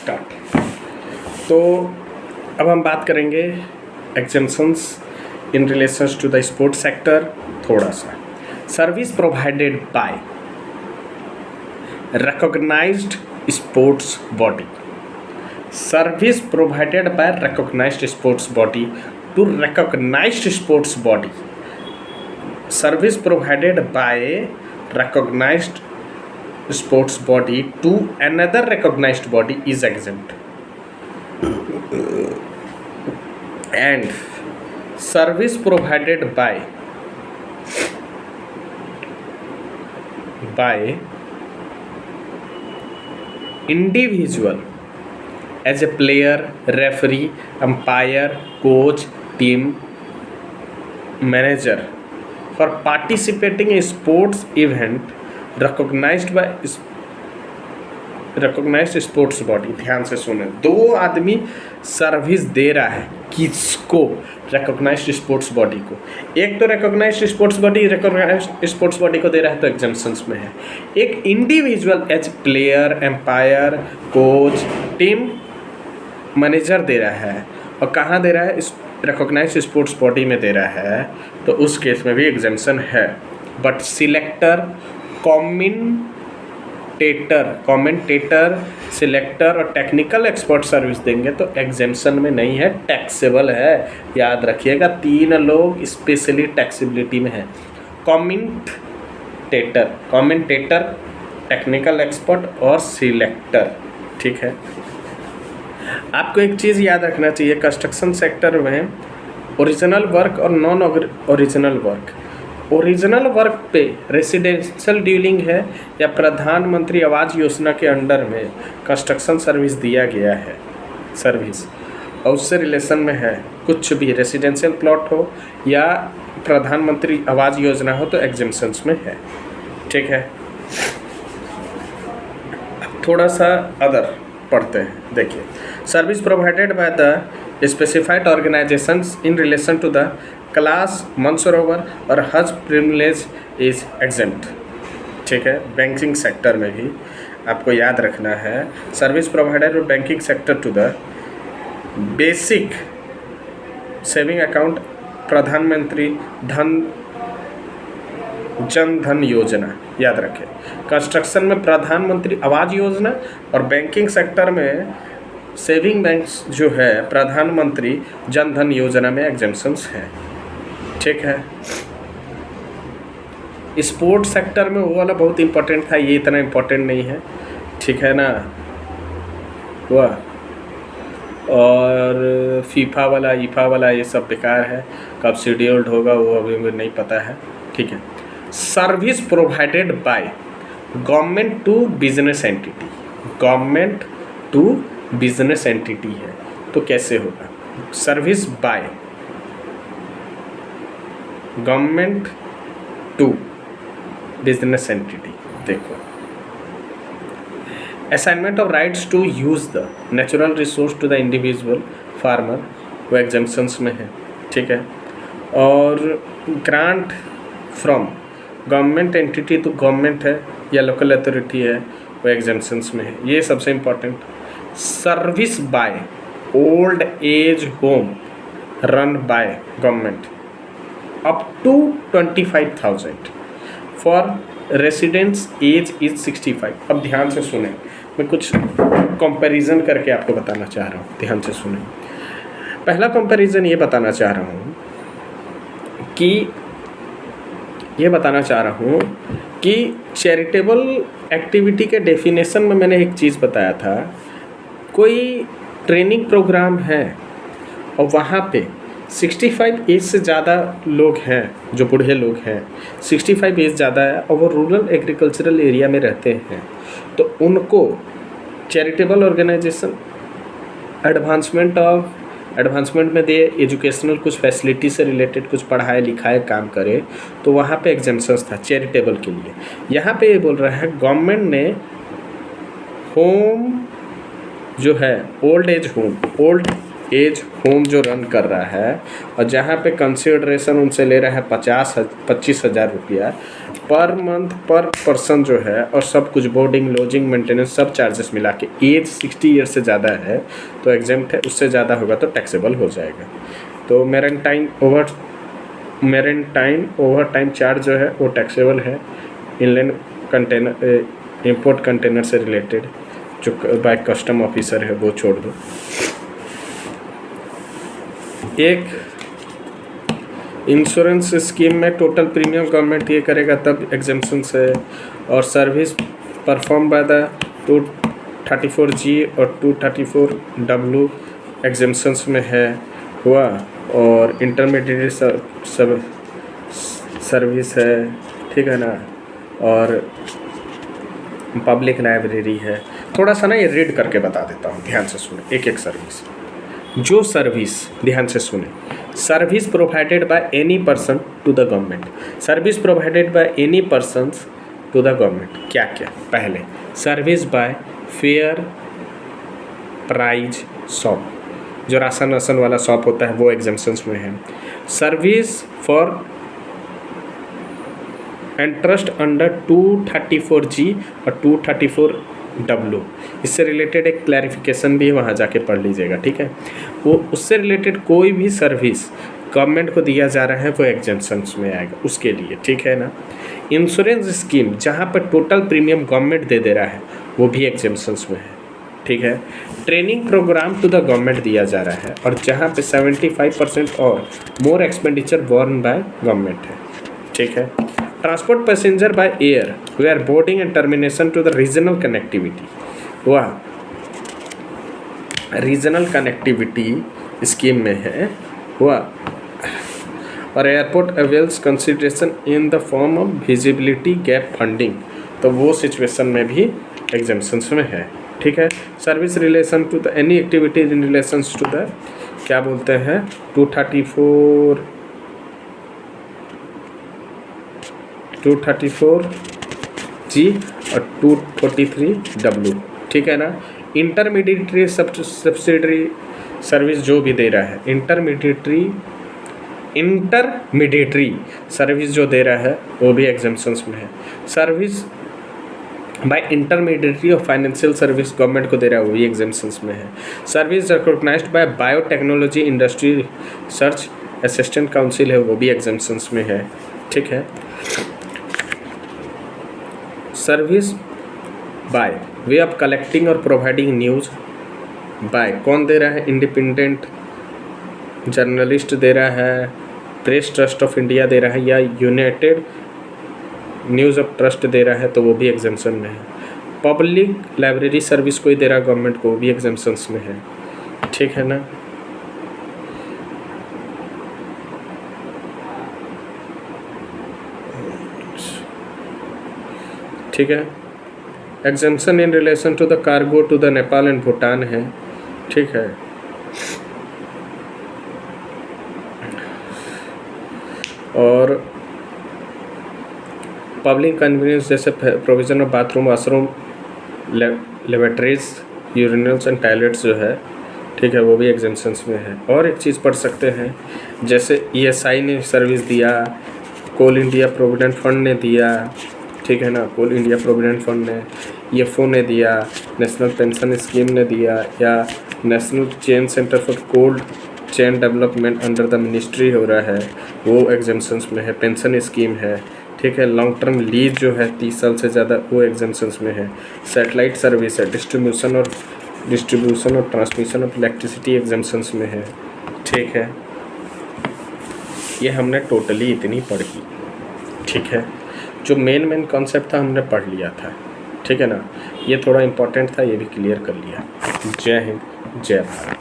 Start. तो अब हम बात करेंगे exemptions in relation to the sports sector. थोड़ा सा service provided by recognized sports body, service provided by recognized sports body to recognized sports body, service provided by recognized sports body to another recognized body is exempt, and service provided by individual as a player, referee, umpire, coach, team manager for participating in sports event recognized sports body। ध्यान से सुने, दो आदमी service दे रहा है किसको? Recognised sports body को। एक तो रिकॉग्नाइज्ड स्पोर्ट्स बॉडी को दे रहा है तो एग्जेम्पशंस में है। एक individual as player, umpire, coach, team manager दे रहा है, और कहाँ दे रहा है? रिकॉग्नाइज्ड स्पोर्ट्स बॉडी में दे रहा है, तो उस केस में भी एग्जेम्पशन है। बट सिलेक्टर, कमेंटेटर, सिलेक्टर और टेक्निकल एक्सपर्ट सर्विस देंगे तो एग्जेम्पशन में नहीं है, टैक्सेबल है। याद रखिएगा, तीन लोग स्पेशली टैक्सेबिलिटी में है। कमेंटेटर, टेक्निकल एक्सपर्ट और सिलेक्टर। ठीक है, आपको एक चीज़ याद रखना चाहिए, कंस्ट्रक्शन सेक्टर में ओरिजिनल वर्क और non original work. Original work पे रेसिडेंशियल डीलिंग है या प्रधानमंत्री आवास योजना के अंडर में कंस्ट्रक्शन सर्विस दिया गया है सर्विस, और उससे रिलेशन में है कुछ भी, रेसिडेंशियल प्लॉट हो या प्रधानमंत्री आवास योजना हो तो एग्जेम्पशंस में है। ठीक है, थोड़ा सा अदर पढ़ते हैं। देखिए, service provided by the specified organisations in relation to the class Mansarovar और हज प्रिविलेज इज एग्जेम्प्ट। ठीक है, बैंकिंग सेक्टर में भी आपको याद रखना है, service provided by banking sector to the basic saving account, Pradhan Mantri Jan धन योजना। याद रखें, कंस्ट्रक्शन में प्रधानमंत्री आवास योजना और बैंकिंग सेक्टर में सेविंग बैंक्स जो है प्रधानमंत्री जन धन योजना में एग्जेम्पशंस है। ठीक है, स्पोर्ट्स सेक्टर में वो वाला बहुत इंपॉर्टेंट था, ये इतना इंपॉर्टेंट नहीं है। ठीक है ना, हुआ, और फीफा वाला, ईफा वाला ये सब बेकार है, कब शेड्यूल्ड होगा वो अभी मुझे नहीं पता है। ठीक है, service provided by government to business entity, government to business entity है तो कैसे होगा? Service by government to business entity. देखो, assignment of rights to use the natural resource to the individual farmer, वो एग्जेम्पशंस में है। ठीक है, और ग्रांट फ्रॉम गवर्नमेंट एंटिटी तो गवर्नमेंट है या लोकल अथॉरिटी है, वो एग्जेम्पशंस में है। ये सबसे important. Service by old age home run by government up to 25,000 for residents age is 65। अब ध्यान से सुने, मैं कुछ कंपैरिजन करके आपको बताना चाह रहा हूँ, ध्यान से सुने। पहला कंपैरिजन ये बताना चाह रहा हूँ कि चैरिटेबल एक्टिविटी के डेफिनेशन में मैंने एक चीज़ बताया था, कोई ट्रेनिंग प्रोग्राम है और वहाँ पे 65 एज से ज़्यादा लोग हैं, जो बूढ़े लोग हैं, 65 एज ज़्यादा है और वो रूरल एग्रीकल्चरल एरिया में रहते हैं, तो उनको चैरिटेबल ऑर्गेनाइजेशन एडवांसमेंट में दे, एजुकेशनल कुछ फैसिलिटी से रिलेटेड कुछ पढ़ाए लिखाए काम करे, तो वहाँ पे एग्जेम्पशंस था चैरिटेबल के लिए। यहाँ पे ये बोल रहा है गवर्नमेंट ने होम जो है ओल्ड एज होम जो रन कर रहा है और जहाँ पे कंसिडरेशन उनसे ले रहा है 25,000 रुपया, पर मंथ पर पर्सन जो है और सब कुछ बोर्डिंग लॉजिंग मेंटेनेंस सब चार्जेस मिला के एज 60 ईयर से ज़्यादा है तो एग्जेम्प्ट है, उससे ज़्यादा होगा तो टैक्सेबल हो जाएगा। तो मेरेटाइम ओवर टाइम चार्ज जो है वो टैक्सेबल है। इनलैंड कंटेनर इंपोर्ट कंटेनर से रिलेटेड जो बाय कस्टम ऑफिसर है वो छोड़ दो। एक इंश्योरेंस स्कीम में टोटल प्रीमियम गवर्नमेंट ये करेगा तब एग्जेम्पशन है। और service perform by the 234G और 234W एग्जेम्पशंस में है हुआ। और इंटरमीडिएट सर्विस है, ठीक है ना, और पब्लिक लाइब्रेरी है। थोड़ा सा ना ये रीड करके बता देता हूँ, ध्यान से सुने एक एक सर्विस। जो सर्विस, ध्यान से सुने, service provided by any person to the government, service provided by any person to the government क्या क्या। पहले service by fair price shop, जो राशन वाला शॉप होता है वो एग्जेम्पशंस में है। Service for interest under 234G और 234W, इससे रिलेटेड एक क्लैरिफिकेशन भी वहाँ जाके पढ़ लीजिएगा, ठीक है। वो उससे रिलेटेड कोई भी सर्विस गवर्नमेंट को दिया जा रहा है वो एग्जेम्पशंस में आएगा उसके लिए, ठीक है ना। इंश्योरेंस स्कीम जहाँ पर टोटल प्रीमियम गवर्नमेंट दे रहा है वो भी एग्जेम्पशंस में है, ठीक है। Training programme to the government दिया जा रहा है और जहाँ पे 75% और more expenditure borne by government है, ठीक है। Transport passenger by air where boarding and termination to the regional connectivity, वह रीजनल कनेक्टिविटी स्कीम में है वह। और airport avails consideration in the form of viability gap funding, तो वो सिचुएशन में भी एग्जेम्पशंस में है, ठीक है। Service relation to the any activity in relation to the क्या बोलते हैं 234G और 243W, ठीक है ना। इंटरमीडिएटरी सब्सिडरी सर्विस जो भी दे रहा है, इंटरमीडिएटरी सर्विस जो दे रहा है वो भी एग्जेम्पशंस में है। सर्विस बाय इंटरमीडिएटरी और फाइनेंशियल सर्विस गवर्नमेंट को दे रहा है वो भी एग्जेम्पशंस में है। Service recognised by biotechnology industry research assistant council है वो भी एग्जेम्पशंस में है, ठीक है। Service by way of collecting और प्रोवाइडिंग न्यूज़ बाय कौन दे रहा है, इंडिपेंडेंट जर्नलिस्ट दे रहा है, प्रेस ट्रस्ट ऑफ इंडिया दे रहा है या यूनाइटेड न्यूज़ ऑफ ट्रस्ट दे रहा है तो वो भी एग्जेम्पशन में है। पब्लिक लाइब्रेरी सर्विस कोई दे रहा है गवर्नमेंट को, वो भी एग्जेम्पशंस में है, ठीक है ना। ठीक है। Exemption in relation to the cargo to the Nepal and Bhutan है, ठीक है। और पब्लिक कन्वीनियंस जैसे provision of bathroom washroom laboratories urinals and toilets जो है, ठीक है, वो भी एग्जेम्पशंस में है। और एक चीज़ पढ़ सकते हैं जैसे ESI ने सर्विस दिया, कोल इंडिया प्रोविडेंट फंड ने दिया, ठीक है ना, कोल इंडिया प्रोविडेंट फंड ने, EFO ने दिया, नेशनल पेंशन स्कीम ने दिया, या national chain centre for cold chain development under the ministry हो रहा है वो एग्जेम्पशंस में है। पेंशन स्कीम है, ठीक है। लॉन्ग टर्म लीज जो है 30 साल से ज़्यादा वो एग्जेम्पशंस में है। सैटेलाइट सर्विस है, डिस्ट्रीब्यूशन और ट्रांसमिशन ऑफ इलेक्ट्रिसिटी एग्जेम्पशंस में है, ठीक है। ये हमने टोटली इतनी पढ़ी, ठीक है। जो मेन कॉन्सेप्ट था हमने पढ़ लिया था, ठीक है ना। ये थोड़ा इम्पोर्टेंट था, ये भी क्लियर कर लिया। जय हिंद, जय भारत।